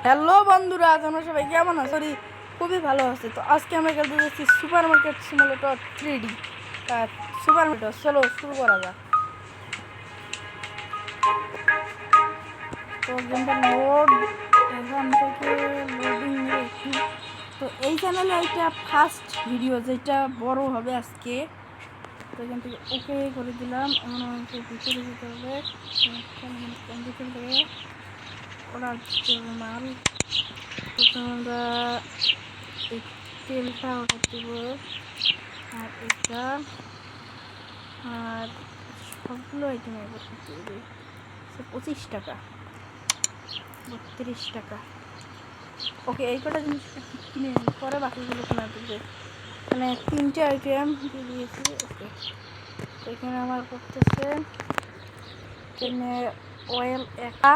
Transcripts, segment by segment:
Hello বন্ধুরা, তোমরা সবাই কেমন আছো? খুবই ভালো আছে। তো আজকে আমরা খেলতে যাচ্ছি super market simulator 3D। Super market, চলো শুরু করা যাক। তো গেমটা লোড, এখান থেকে লোডিং একটু। তো এই চ্যানেলে এটা ফার্স্ট ভিডিও, যেটা বড় হবে আজকে। তো এখান থেকে ওকে করে দিলাম। এমন আমাকে ভিতরে যেতে হবে, কম্পিউটার থেকে অর্ডার দিতে হবে মাল। প্রথমে আমরা এই তেলটা অর্ডার দেব, আর এটা, আর সবগুলো আইটেম অর্ডার করতে হবে। 25 টাকা, 32 টাকা। ওকে, এই কটা জিনিস কিনে পরে বাকিগুলো কেনা দেবে। মানে 3টে আইটেম দিয়ে দিয়েছি। ওকে, তো এখানে আমার করতেছে এখানে অয়েল একা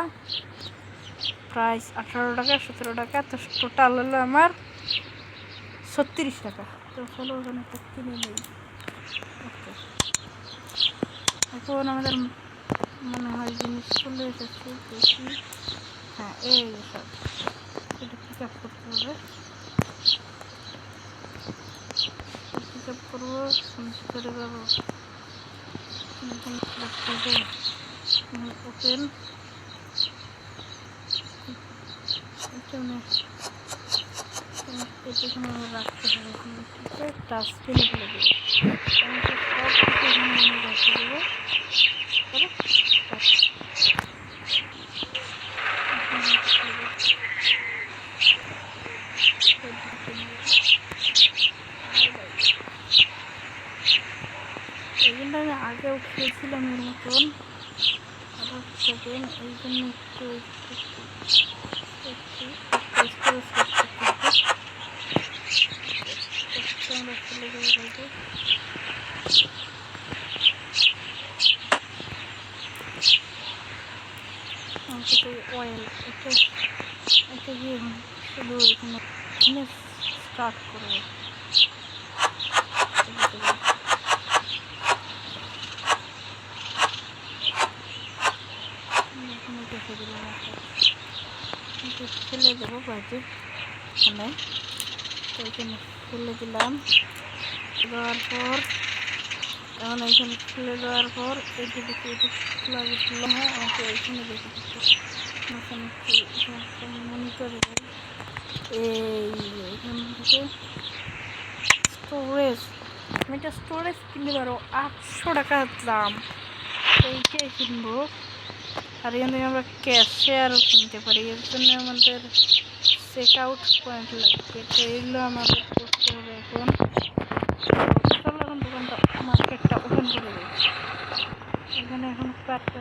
প্রাইস 18 টাকা, 17 টাকা। তো টোটাল হলো আমার 36 টাকা। তো চলো ওখানে একটা কিনে নিই। ওকে, এখন আমাদের মনে হয় জিনিস চলে এসেছে, দেখি। হ্যাঁ, এই সব এটা পিক আপ করতে হবে। পিক আপ করবো, করে যাবো। ওপেন, এখানে রাখতে হবে। ডাস্টবিন ফেলে দেবো, সব কিছু রাখতে দেবো। এইখানটা আমি আগেও খেয়েছিলাম এর মতন, আবার সেকেন্ড। এই জন্য একটু আমরা ফেলে দেবো বলতে। অয়েল এটা দিয়ে শুধু এখানে স্টার্ট করবো। ফেলে দেবো বাজে এখানে। তো এখানে ফেলে দিলাম, দেওয়ার পর এখন এইখানে ফেলে দেওয়ার পর এটি দেখে এটি খোলা দিলাম। হ্যাঁ, আমাকে এইখানে দেখে দিচ্ছে মনিটরে এইখান থেকে স্টোরেজ। আমি একটা স্টোরেজ কিনতে পারো 800 টাকা দাম, এইটাই কিনবো। আর এখান থেকে আমরা ক্যাশে আরও কিনতে পারি। এর জন্য আমাদের চেক আউট পয়েন্ট লাগবে। তো এইগুলো আমাদের করতে হবে। এখন চলো এখন দোকানটা, মার্কেটটা ওপেন করে দেবো। এখানে এখন প্যাকটা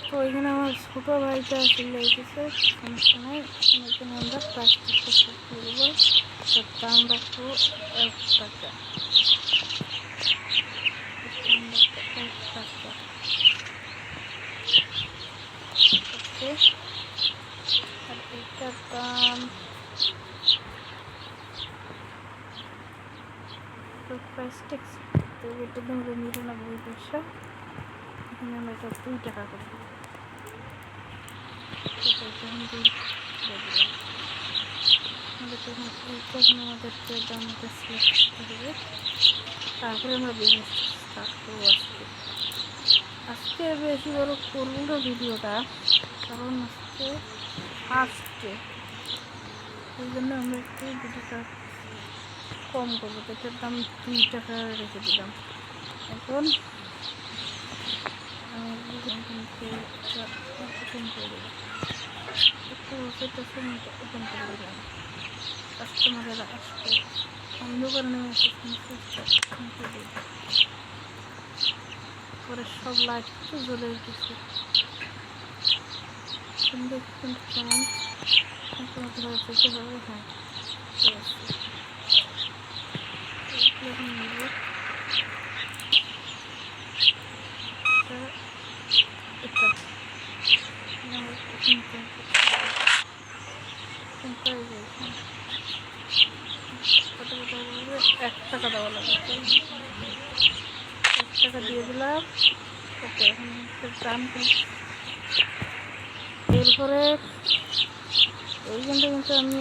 তো এখানে আমার ছোটো ভাইটা চলে এসেছে, সমস্যা নেই। এখানে আমরা প্লাস্টিকটা করবো, দাম রাখবো 1 টাকা। ওকে, আর এটার দাম প্লাস্টিক, তো এটার দাম হলো 99 পয়সা। এখানে আমরা এটা 2 টাকা করে দেবো। আমাদেরকে দামটা সিলেক্ট করতে হবে, তারপরে আমরা বিজনেস স্টার্ট করবো। আজকে বেশি বড় করবো না ভিডিওটা, কারণ আজকে ফার্স্টে, এই জন্য আমরা একটু ভিডিওটা কম করবো। তো এটার দাম 2 টাকা রেখে দিলাম। এখন ওপেন করে দিলাম, একটু ওপেন করে দিলাম। কাস্টমারেরা আসবে, অন্ধকার নেমে পরে সব লাইট তো জ্বলে উঠেছে। সুন্দর কিন্তু কেমন ধরে যেতে হবে। হ্যাঁ, ঠিক আছে। 1 টাকা দেওয়া লাগে। 1 টাকা দিয়ে দিলাম। ওকে, এখন দাম এরপরে এইখানটা কিন্তু আমি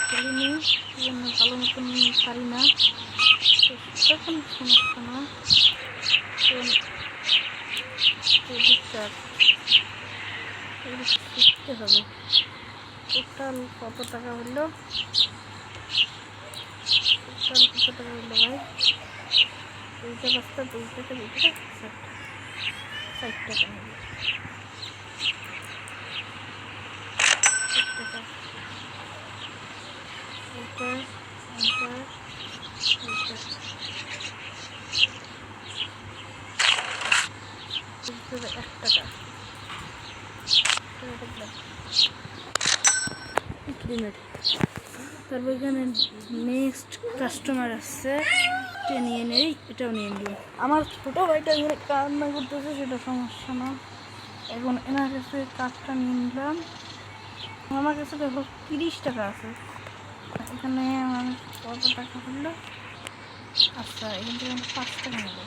খুলিনি, এই জন্য ভালো মতন পারি না, তখন সমস্যা না। শিখতে হবে। টোটাল কত টাকা হইলো, টোটাল কত টাকা হইলো ভাই? দুইটা বাস্তা, 2 টাকা 2 টাকা 60 টাকা নিল। 60 টাকা। এইটা এইটা এইটা 1 টাকা। তারপর এখানে নেক্সট কাস্টমার আসছে, এটা নিয়ে নেই, এটাও নিয়ে নিল। আমার ছোটো ভাইটা এখানে কান্না করতেছে, সেটা সমস্যা না। এখন এনার কাছে কার্ডটা নিয়ে নিলাম। আমার কাছে দেখো 30 টাকা আছে। এখানে আমার কত টাকা হলো? আচ্ছা, এখান থেকে আমি 5 টাকা নেব।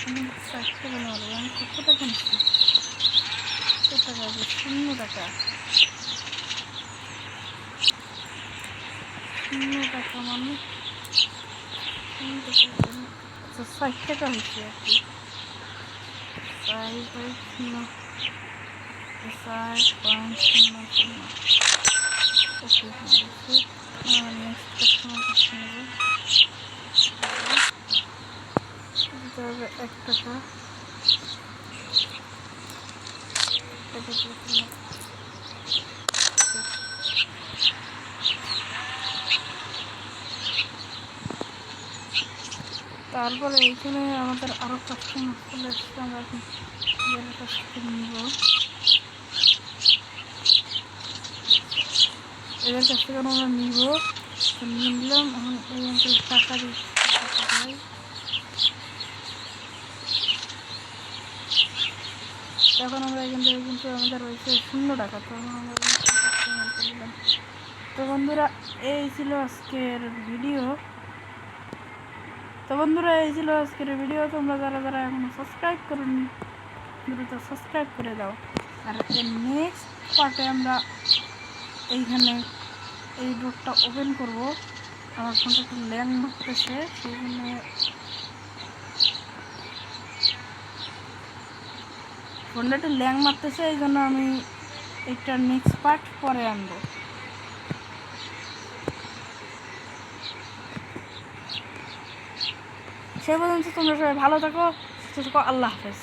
আমি 60 টাকা নেবো। আমি কত টাকা নিচ্ছি? কত টাকা আছে? 0 টাকা। 0 টাকা মানে 0 টাকা। আচ্ছা, 60 টাকা হচ্ছে আর কি। 5.0 5.00। ওকে, নেক্সট কাস্টমার কাছে নেব। দিতে হবে 1 টাকা। তারপরে এইখানে আমাদের আরও কাস্টমার চলে এসছে, আমরা এখন এদের কাছ থেকে নিব। এদের কাছ থেকে আমরা নিব, নিয়ে নিলাম। এখন এই অঞ্চল টাকা দিচ্ছি। তখন আমরা এখান থেকে কিন্তু আমাদের রয়েছে 0 টাকা। তখন আমরা নিলাম। তো বন্ধুরা, এই ছিল আজকের ভিডিও। তোমরা যারা যারা এখনো সাবস্ক্রাইব করোনি, দ্রুত সাবস্ক্রাইব করে দাও। আর এর নেক্সট পার্টে আমরা এইখানে এই ডোরটা ওপেন করব। আমার ফোনটা একটু ল্যাং মারতেছে, সেই জন্য ফোনটা একটু ল্যাং মারতেছে, এই জন্য আমি এইটার নেক্সট পার্ট পরে আনবো। সেই পর্যন্ত তোমরা সবাই ভালো থাকো, সুস্থ থাকো। আল্লাহ হাফেজ।